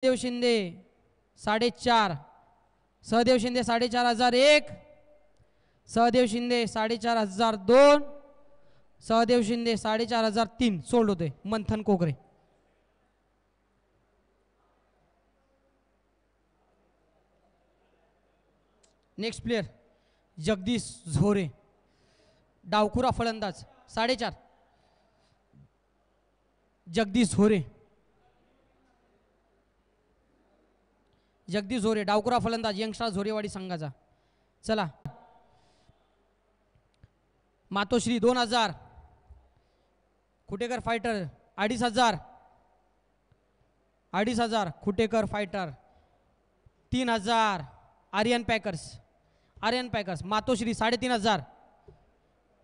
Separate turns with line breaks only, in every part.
Sahadev Shinde 4.5, Sahadev Shinde 4,501, Sahadev Shinde 4,502, Sahadev Shinde 4,503 sold होते. मंथन कोकरे. Next player Jagdish झोरे, डावखुरा फलंदाज 4.5, जगदीश झोरे. जगदीश झोरे डावखुरा फलंदाज यंगस्टार झोरेवाडी संघाचा. चला Matoshree 2,000, Khutekar fighter 2,500, 2,500 Khutekar fighter. 3,000 Aryan packers, Aryan packers. Matoshree 3,500,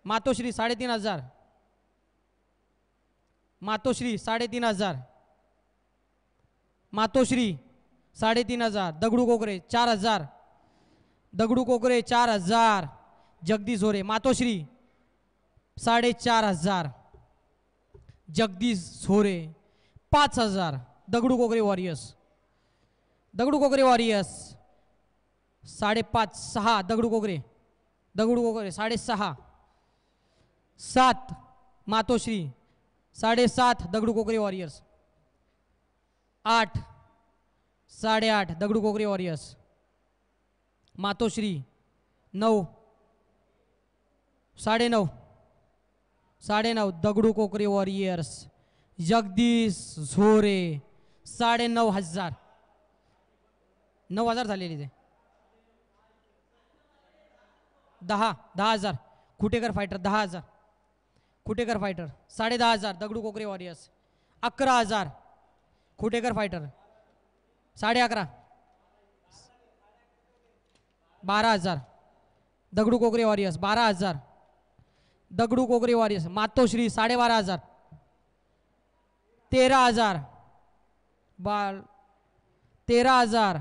Matoshree 3,500, Matoshree 3,500, Matoshree 3,500. Dagdu Kokare 4,000, Dagdu Kokare 4,000, Jagdish झोरे. मातोश्री 4,500, जगदीश झोरे 5,000. दगडू कोकरे वॉरियर्स, दगडू कोकरे वॉरियर्स 5.5, 6 दगडू कोकरे, दगडू कोकरे 6.5, 7 मातोश्री 7.5 दगडू कोकरे वॉरियर्स. 8, 8.5 दगडू कोकरे वॉरियर्स. मातोश्री 9, 9.5, 9.5 दगडू कोकरे वॉरियर्स. जगदीश झोरे 9,500, 9,000 झालेली ते. 10,000 खुटेकर fighter 10,000, खुटेकर fighter 10,500 Dagdu Kokare warriors. 11,000 खुटेकर fighter 11.5, 12,000 Dagdu Kokare warriors. 12,000 Dagdu Kokare warriors. मातोश्री 12,500, 13,000 13,000.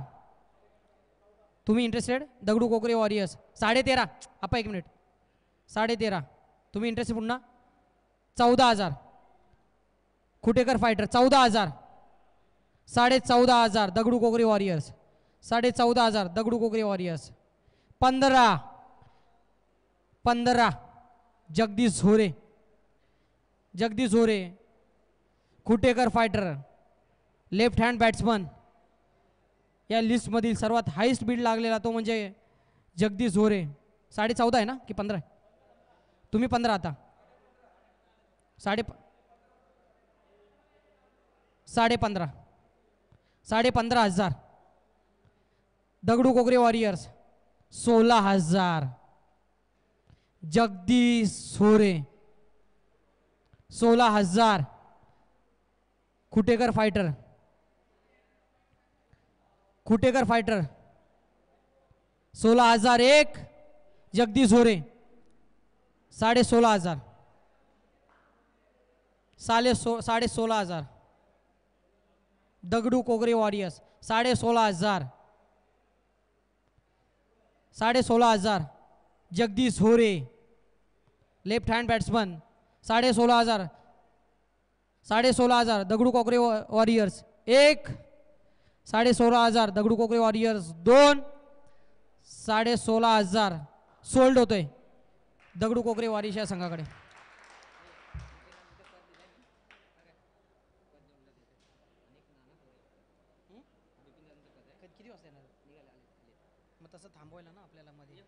तुम्ही इंटरेस्टेड दगडू कोकरे वॉरियर्स 13.5. आपा 1 मिनिट 13.5 तुम्ही इंटरेस्टेड पुन्हा. 14,000 खुटेकर fighter 14,000, 14,500 Dagdu Kokare warriors. 14,500 Dagdu Kokare warriors. 15 Jagdish Zore, Jagdish Zore Khutekar fighter left hand batsman. या लिस्टमधील सर्वात हायस्ट बीड लागलेला तो म्हणजे जगदीश झोरे. 14.5 आहे ना की 15? तुम्ही 15 आता. 15.5, 15,500 Dagdu Kokare warriors. 16,000 Jagdish Zore. 16,000 Khutekar fighter, Khutekar fighter. 16,001 Jagdish Zore. 16,500, 16,500 Dagdu Kokare warriors. 16,500, 16,500 Jagdish Zore left hand batsman. 16,500, 16,500 Dagdu Kokare warriors 1, 16,500 Dagdu Kokare warriors 2, 16,500 sold होतोय दगडू कोकरे वॉरियर्स या संघाकडे. किती वाजता येणार मग तसं थांबवायला ना आपल्याला मध्ये.